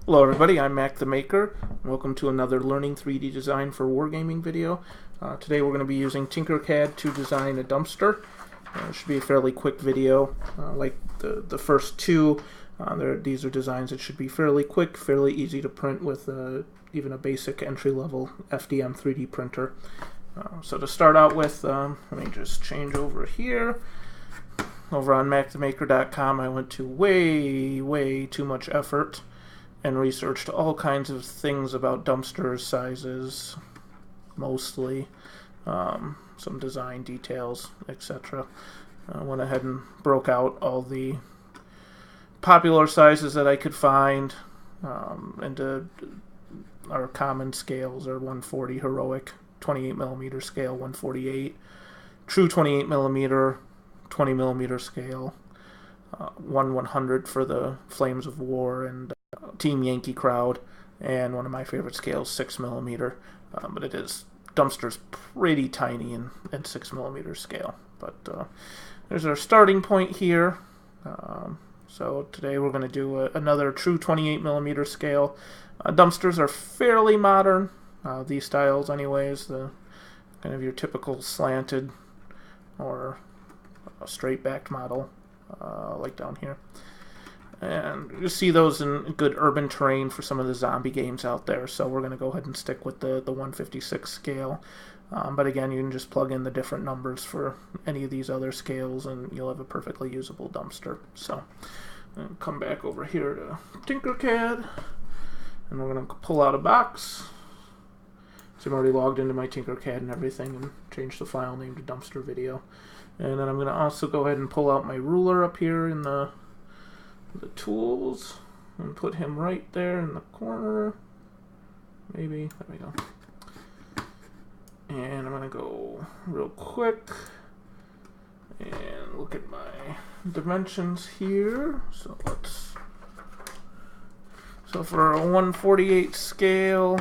Hello everybody, I'm Mac the Maker. Welcome to another Learning 3D Design for Wargaming video. Today we're going to be using Tinkercad to design a dumpster. It should be a fairly quick video. Like the first two, these are designs that should be fairly quick, fairly easy to print with even a basic entry-level FDM 3D printer. So to start out with, let me just change over here. Over on MacTheMaker.com I went to way too much effort and researched all kinds of things about dumpsters, sizes, mostly, some design details, etc. Went ahead and broke out all the popular sizes that I could find into our common scales, our 140 heroic, 28mm scale, 148, true 28mm, 20mm scale, 1/100 for the Flames of War and Team Yankee Crowd, and one of my favorite scales, 6mm. But it is, dumpster's pretty tiny in 6mm scale. But there's our starting point here. So today we're going to do another true 28mm scale. Dumpsters are fairly modern, these styles anyways, the kind of your typical slanted or a straight backed model, like down here. And you see those in good urban terrain for some of the zombie games out there, so we're going to go ahead and stick with the 156 scale. But again, you can just plug in the different numbers for any of these other scales and you'll have a perfectly usable dumpster. So come back over here to Tinkercad, and we're going to pull out a box. So I'm already logged into my Tinkercad and everything and changed the file name to dumpster video. And then I'm going to also go ahead and pull out my ruler up here in the tools and put him right there in the corner. Maybe. There we go. And I'm going to go real quick and look at my dimensions here. So for a 148 scale,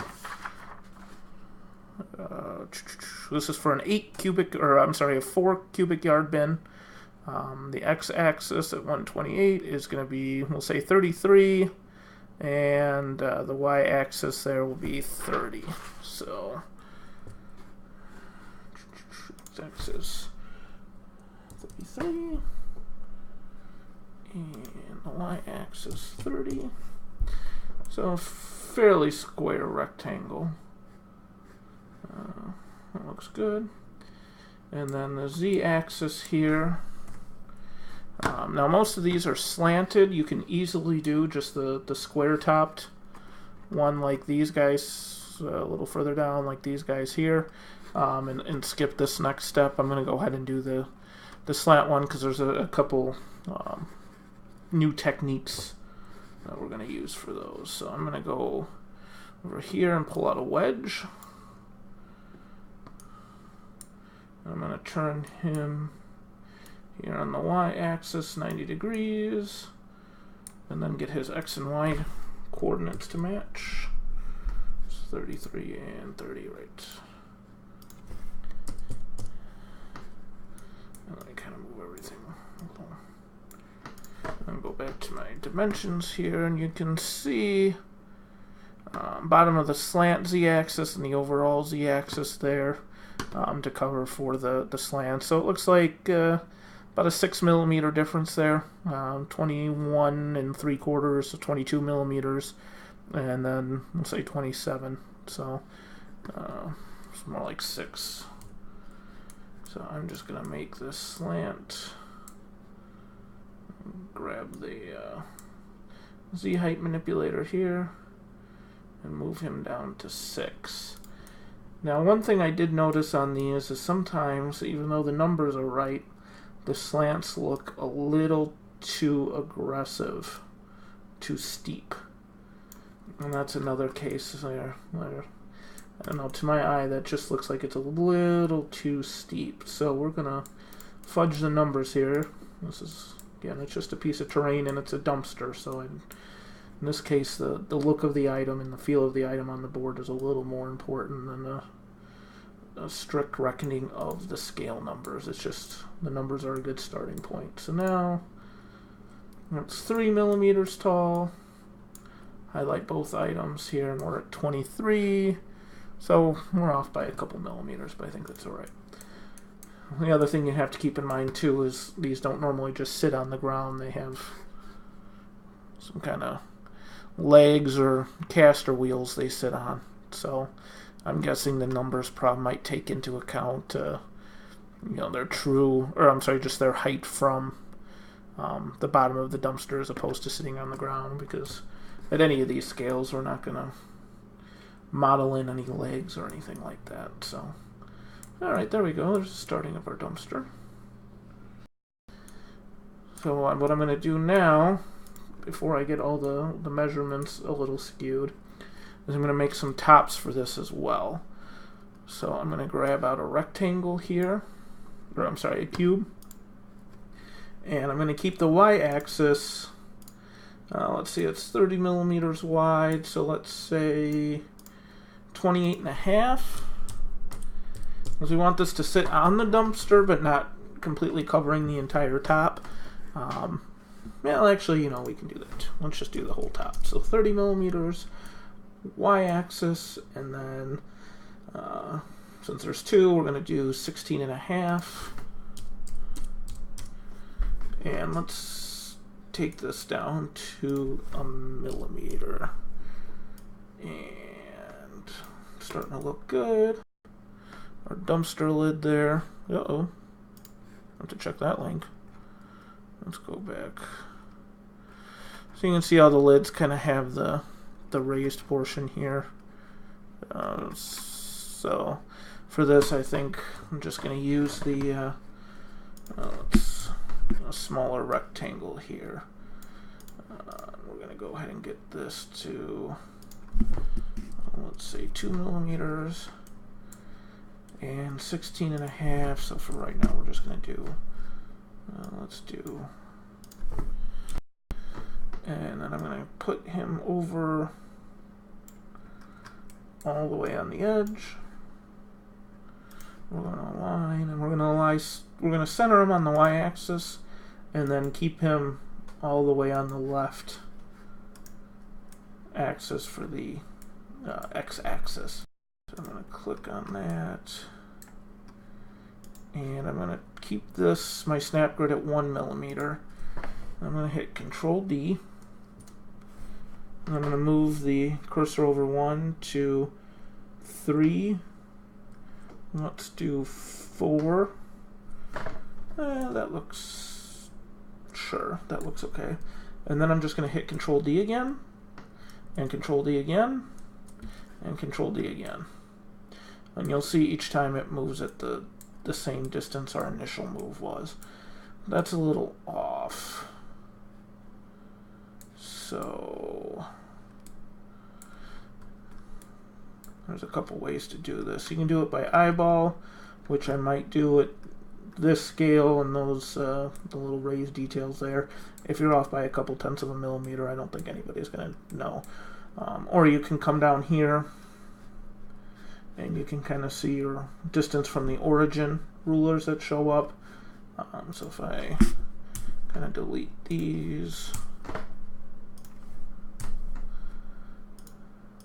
this is for an 4 cubic yard bin. The x-axis at 128 is going to be, we'll say 33, and the y-axis there will be 30. So, x-axis 33, and the y-axis 30. So, a fairly square rectangle. That looks good. And then the z-axis here. Now most of these are slanted. You can easily do just the square-topped one like these guys, a little further down like these guys here, and skip this next step. I'm going to go ahead and do the slant one because there's a couple new techniques that we're going to use for those. So I'm going to go over here and pull out a wedge. I'm going to turn him here on the y-axis 90 degrees, and then get his x and y coordinates to match. It's 33 and 30, right? And then I kind of move everything. And go back to my dimensions here, and you can see bottom of the slant z-axis and the overall z-axis there to cover for the slant. So it looks like about a 6mm difference there, 21 3/4, so 22mm, and then we'll say 27. So it's more like 6. So I'm just gonna make this slant. Grab the Z height manipulator here and move him down to 6. Now, one thing I did notice on these is sometimes, even though the numbers are right, the slants look a little too aggressive, too steep. And that's another case there. I don't know, to my eye, that just looks like it's a little too steep. So we're going to fudge the numbers here. This is, again, it's just a piece of terrain and it's a dumpster. So in this case, the look of the item and the feel of the item on the board is a little more important than a strict reckoning of the scale numbers. It's just the numbers are a good starting point. So now it's 3mm tall, highlight both items here, and we're at 23. So we're off by a couple millimeters, but I think that's alright. The other thing you have to keep in mind too is these don't normally just sit on the ground. They have some kind of legs or caster wheels they sit on. So I'm guessing the numbers probably might take into account their true, or I'm sorry, just their height from the bottom of the dumpster as opposed to sitting on the ground, because at any of these scales we're not going to model in any legs or anything like that. So alright, there we go. There's the starting of our dumpster. So what I'm going to do now, before I get all the measurements a little skewed, is I'm going to make some tops for this as well. So I'm going to grab out a rectangle here, or I'm sorry, a cube, and I'm going to keep the y-axis, let's see, it's 30 millimeters wide, so let's say 28.5, because we want this to sit on the dumpster but not completely covering the entire top. Well, actually, we can do that. Let's just do the whole top. So 30 millimeters y-axis, and then since there's two, we're going to do 16.5. And let's take this down to a millimeter. And it's starting to look good. Our dumpster lid there. Uh-oh. I have to check that link. Let's go back. So you can see how the lids kind of have the raised portion here. So for this, I think I'm just going to use the a smaller rectangle here. We're going to go ahead and get this to, let's say, 2 millimeters and 16.5. So for right now, we're just going to do, let's do, and then I'm going to put him over all the way on the edge. We're going to align, and we're going to center him on the y-axis, and then keep him all the way on the left axis for the x-axis. So I'm going to click on that, and I'm going to keep this, my snap grid, at 1 millimeter. I'm going to hit Control D. I'm going to move the cursor over 1 to 3. Let's do 4. That looks, sure, that looks okay. And then I'm just going to hit Control D again, and Control D again, and Control D again. And you'll see each time it moves at the same distance our initial move was. That's a little off. So there's a couple ways to do this. You can do it by eyeball, which I might do at this scale and those the little raised details there. If you're off by a couple tenths of a millimeter, I don't think anybody's going to know. Or you can come down here and you can kind of see your distance from the origin rulers that show up. So if I kind of delete these,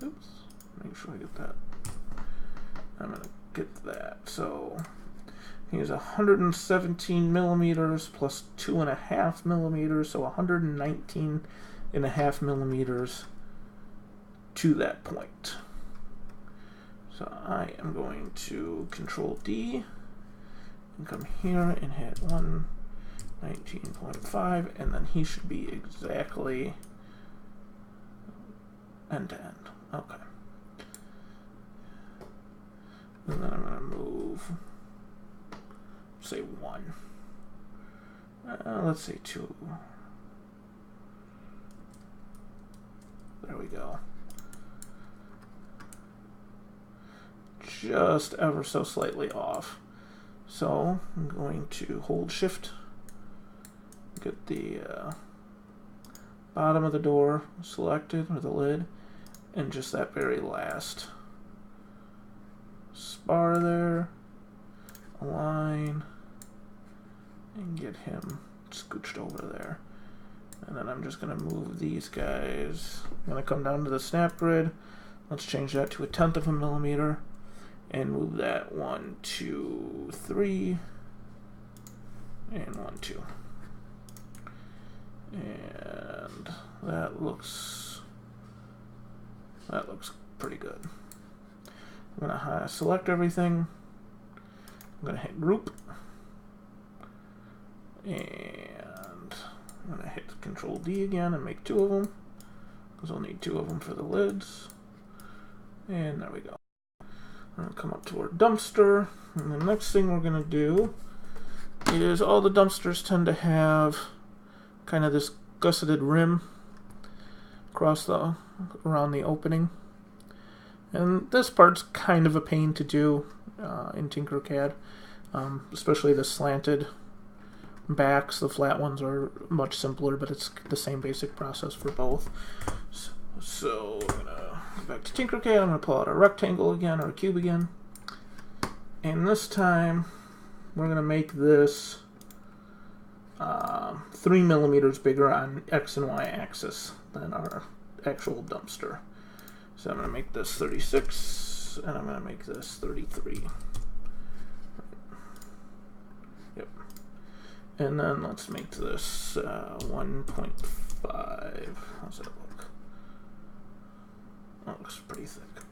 oops, make sure I get that. I'm going to get that. So here's 117 millimeters plus 2.5 millimeters, so 119.5 millimeters to that point. So I am going to Control D and come here and hit 119.5, and then he should be exactly end to end. Okay. And then I'm going to move, say 1. Let's say 2. There we go. Just ever so slightly off. So I'm going to hold Shift, get the bottom of the door selected, or the lid, and just that very last spar there, align, and get him scooched over there. And then I'm just going to move these guys. I'm going to come down to the snap grid. Let's change that to 1/10 of a millimeter. And move that 1, 2, 3. And 1, 2. And that looks pretty good. I'm going to select everything. I'm going to hit group. And I'm going to hit Control D again and make 2 of them, because I'll need 2 of them for the lids. And there we go. I'm going to come up to our dumpster, and the next thing we're going to do is all the dumpsters tend to have kind of this gusseted rim around the opening. And this part's kind of a pain to do in Tinkercad, especially the slanted backs. The flat ones are much simpler, but it's the same basic process for both. So we're going to go back to Tinkercad. I'm going to pull out a rectangle again, or a cube again. And this time we're going to make this 3 millimeters bigger on X and Y axis than our actual dumpster. So I'm going to make this 36, and I'm going to make this 33. Yep. And then let's make this 1.5. How's that look? That looks pretty thick.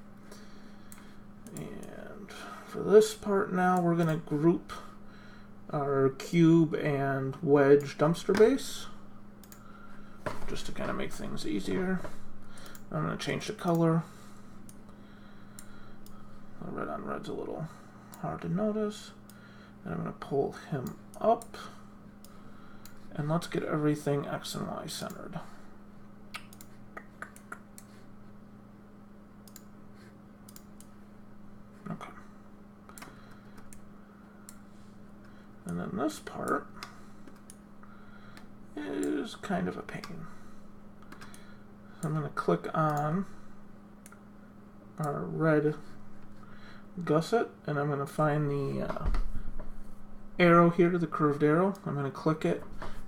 And for this part now, we're going to group our cube and wedge dumpster base, just to kind of make things easier. I'm going to change the color. The red on red's a little hard to notice. And I'm going to pull him up. And let's get everything X and Y centered. Okay. And then this part is kind of a pain. I'm going to click on our red gusset, and I'm going to find the arrow here, the curved arrow. I'm going to click it,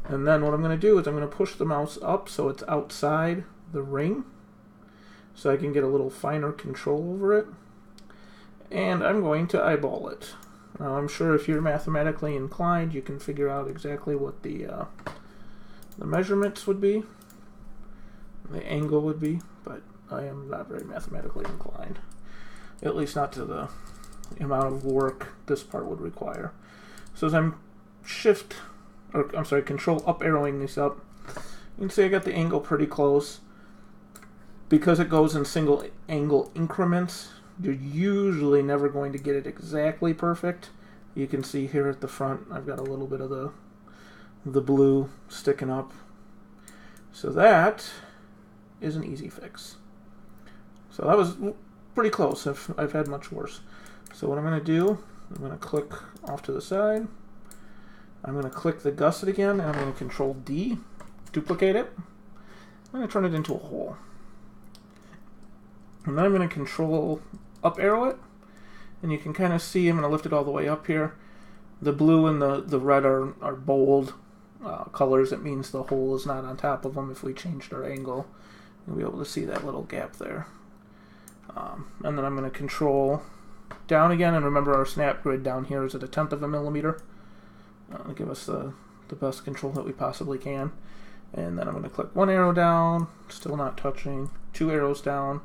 and then what I'm going to do is I'm going to push the mouse up so it's outside the ring, so I can get a little finer control over it. And I'm going to eyeball it. Now, I'm sure if you're mathematically inclined, you can figure out exactly what the measurements would be, the angle would be, but I am not very mathematically inclined, at least not to the amount of work this part would require. So as I'm control up arrowing these up, you can see I got the angle pretty close. Because it goes in single angle increments, you're usually never going to get it exactly perfect. You can see here at the front, I've got a little bit of the blue sticking up. So that is an easy fix. So that was pretty close. I've had much worse. So what I'm going to do, I'm going to click off to the side. I'm going to click the gusset again, and I'm going to Control D, duplicate it. I'm going to turn it into a hole. And then I'm going to Control up arrow it, and you can kind of see I'm going to lift it all the way up here. The blue and the red are bold colors. It means the hole is not on top of them. If we changed our angle, you'll be able to see that little gap there. And then I'm going to Control down again, and remember our snap grid down here is at 1/10 of a millimeter. To give us the best control that we possibly can. And then I'm going to click one arrow down, still not touching, 2 arrows down.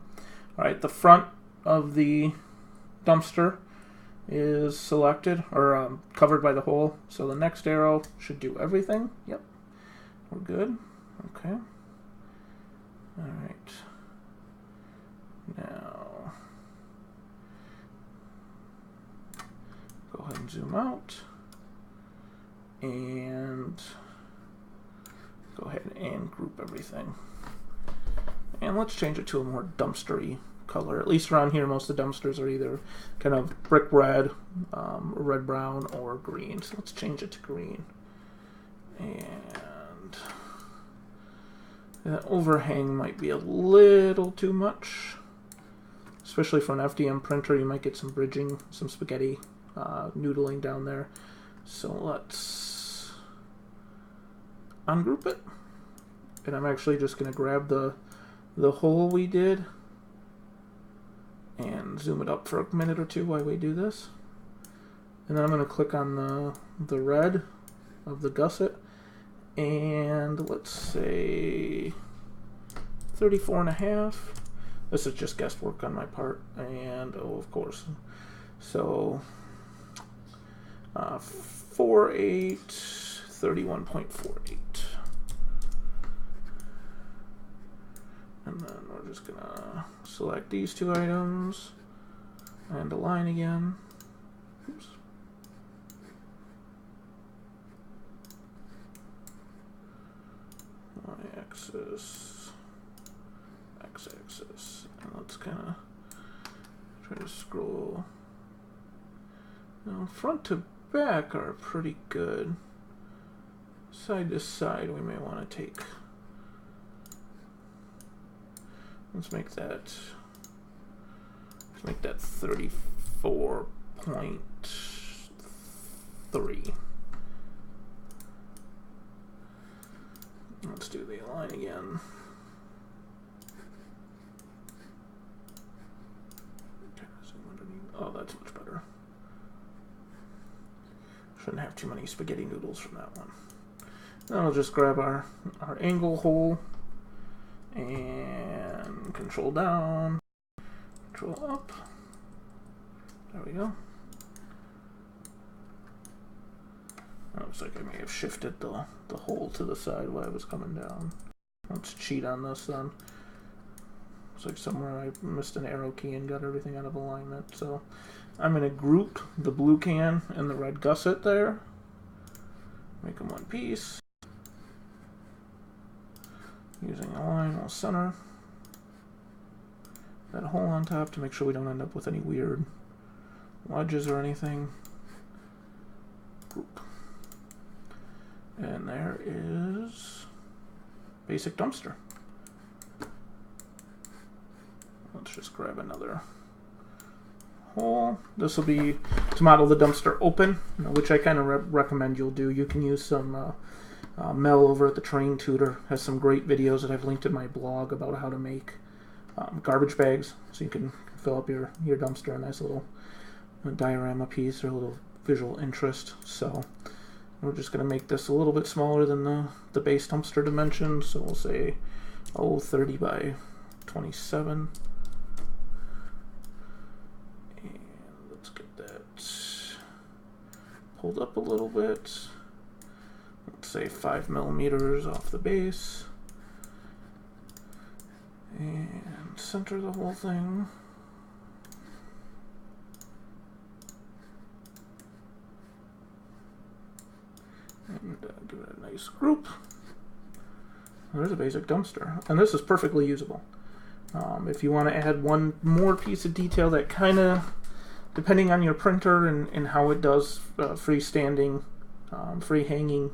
Alright, the front of the dumpster is selected, or covered by the hole, so the next arrow should do everything. Yep, we're good. Okay. Alright. Now, go ahead and zoom out, and go ahead and group everything. And let's change it to a more dumpstery color. At least around here, most of the dumpsters are either kind of brick red, red brown, or green. So let's change it to green. And that overhang might be a little too much, especially for an FDM printer. You might get some bridging, some spaghetti noodling down there. So let's ungroup it and I'm actually just going to grab the hole we did and zoom it up for a minute or two while we do this. And then I'm going to click on the red of the gusset, and let's say 34.5. This is just guesswork on my part, and oh, of course. So 48, 31.48. And then we're just gonna select these two items and align again. Oops. Y-axis, x-axis, and let's kind of try to scroll. Now, front to back are pretty good. Side to side, we may want to take. Let's make that 34.3. Let's do the align again. Oh, that's much better. Shouldn't have too many spaghetti noodles from that one. Now we'll just grab our angle hole and control down, control up. There we go. Looks like I may have shifted the hole to the side while I was coming down. Let's cheat on this then. Looks like somewhere I missed an arrow key and got everything out of alignment. So I'm going to group the blue can and the red gusset there. Make them one piece. Using align, we'll center that hole on top to make sure we don't end up with any weird wedges or anything. Group. And there is basic dumpster. Let's just grab another hole. This will be to model the dumpster open, which I kind of recommend you'll do. You can use some Mel over at the Train Tutor has some great videos that I've linked in my blog about how to make garbage bags, so you can fill up your dumpster a nice little diorama piece or a little visual interest. So we're just going to make this a little bit smaller than the base dumpster dimensions, so we'll say 30 by 27. And let's get that pulled up a little bit. Let's say 5 millimeters off the base. And center the whole thing. And give it a nice group. There's a basic dumpster. And this is perfectly usable. If you want to add one more piece of detail that kind of, depending on your printer and how it does freestanding, free hanging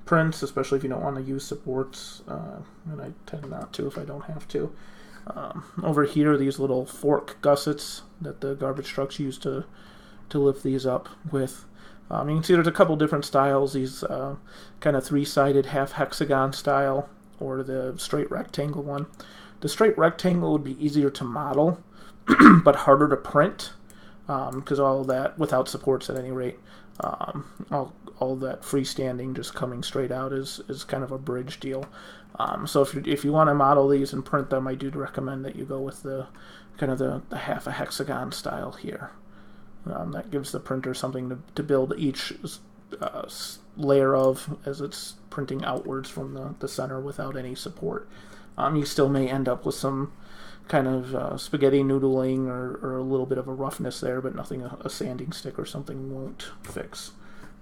prints, especially if you don't want to use supports, and I tend not to if I don't have to. Over here, these little fork gussets that the garbage trucks use to lift these up with. You can see there's a couple different styles, these kind of three-sided half hexagon style, or the straight rectangle one. The straight rectangle would be easier to model, but harder to print, because all of that, without supports at any rate, all that freestanding just coming straight out is kind of a bridge deal. So if you want to model these and print them, I do recommend that you go with the kind of the half a hexagon style here. That gives the printer something to build each layer of as it's printing outwards from the center without any support. You still may end up with some kind of spaghetti noodling or a little bit of a roughness there, but nothing a sanding stick or something won't fix.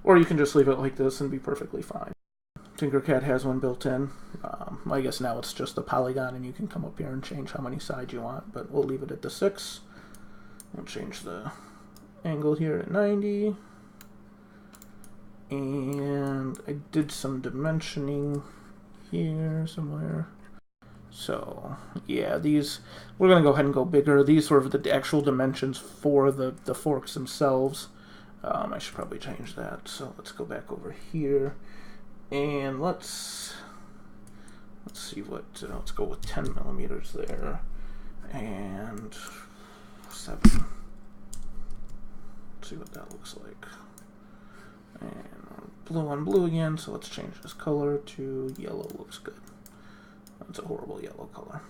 Or you can just leave it like this and be perfectly fine. Tinkercad has one built in. I guess now it's just a polygon and you can come up here and change how many sides you want, but we'll leave it at the 6. We'll change the angle here at 90. And I did some dimensioning here somewhere. So yeah, these, we're going to go ahead and go bigger. These are the actual dimensions for the forks themselves. I should probably change that. So let's go back over here and let's Let's see what, let's go with 10 millimeters there, and 7. Let's see what that looks like. And blue on blue again, so let's change this color to yellow. Looks good. That's a horrible yellow color.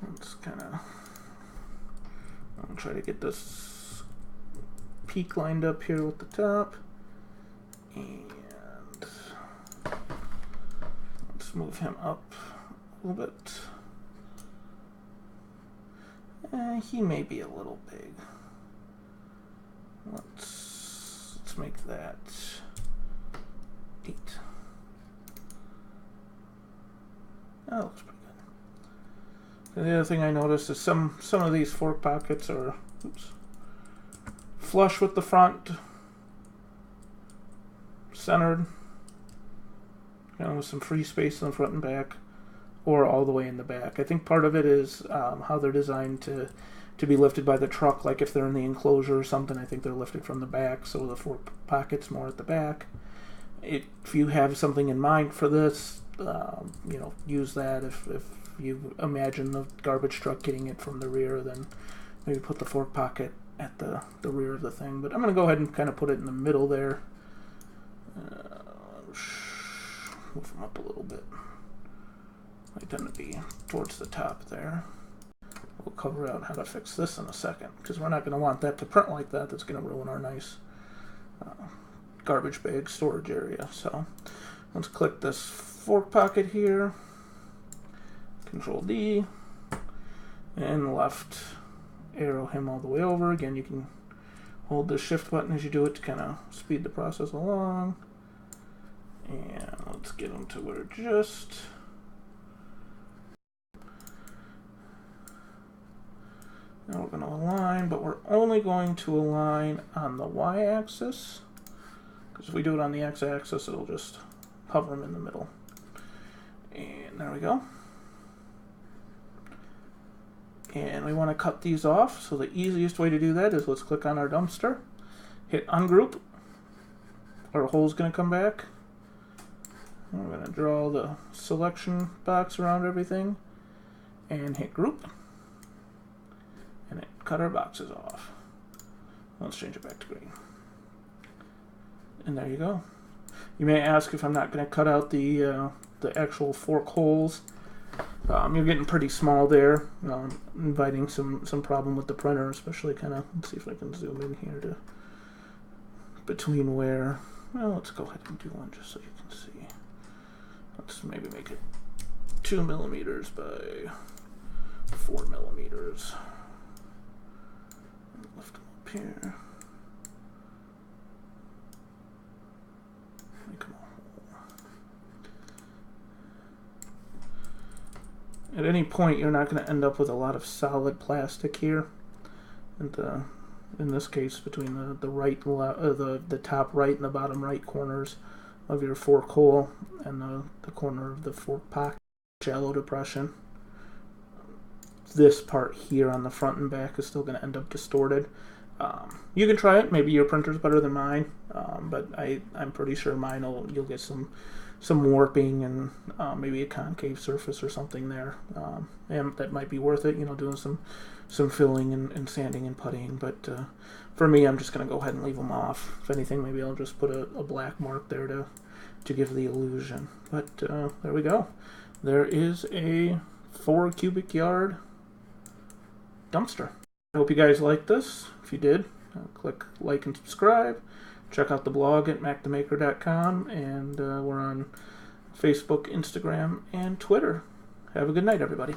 Let's kind of, I'll try to get this peak lined up here with the top, and let's move him up a little bit. He may be a little big. Let's make that 8. That looks pretty good. The other thing I noticed is some of these fork pockets are flush with the front, centered, with some free space in the front and back, or all the way in the back. I think part of it is how they're designed to be lifted by the truck. Like if they're in the enclosure or something, I think they're lifted from the back, so the fork pocket's more at the back. If you have something in mind for this, use that. If you imagine the garbage truck getting it from the rear, then maybe put the fork pocket at the rear of the thing. But I'm going to go ahead and kind of put it in the middle there. Move them up a little bit. I tend to be towards the top there. We'll cover out how to fix this in a second, because we're not going to want that to print like that. That's going to ruin our nice garbage bag storage area. So let's click this fork pocket here, Control D, and left arrow him all the way over. Again, you can hold the shift button as you do it to kind of speed the process along. And let's get him to where just... Now we're going to align, but we're only going to align on the y-axis, because if we do it on the x-axis, it'll just hover them in the middle. And there we go. And we want to cut these off, so the easiest way to do that is let's click on our dumpster, hit ungroup, our hole's going to come back. And we're going to draw the selection box around everything, and hit group. And it cut our boxes off. Let's change it back to green. And there you go. You may ask if I'm not going to cut out the actual fork holes. You're getting pretty small there, inviting some problem with the printer, especially kind of, let's see if I can zoom in here to between where, well, let's go ahead and do one just so you can see. Let's maybe make it 2 millimeters by 4 millimeters. Lift them up here. Make them a hole. At any point, you're not going to end up with a lot of solid plastic here. And in this case, between the right, the top right and the bottom right corners of your fork hole and the corner of the fork pocket, shallow depression. This part here on the front and back is still going to end up distorted. You can try it. Maybe your printer's better than mine, but I'm pretty sure mine you'll get some warping and maybe a concave surface or something there, and that might be worth it. Doing some filling and sanding and puttying. But for me, I'm just going to go ahead and leave them off. If anything, maybe I'll just put a black mark there to give the illusion. But there we go. There is a 4 cubic yard dumpster. I hope you guys liked this. If you did, click like and subscribe. Check out the blog at macthemaker.com, and we're on Facebook, Instagram, and Twitter. Have a good night, everybody.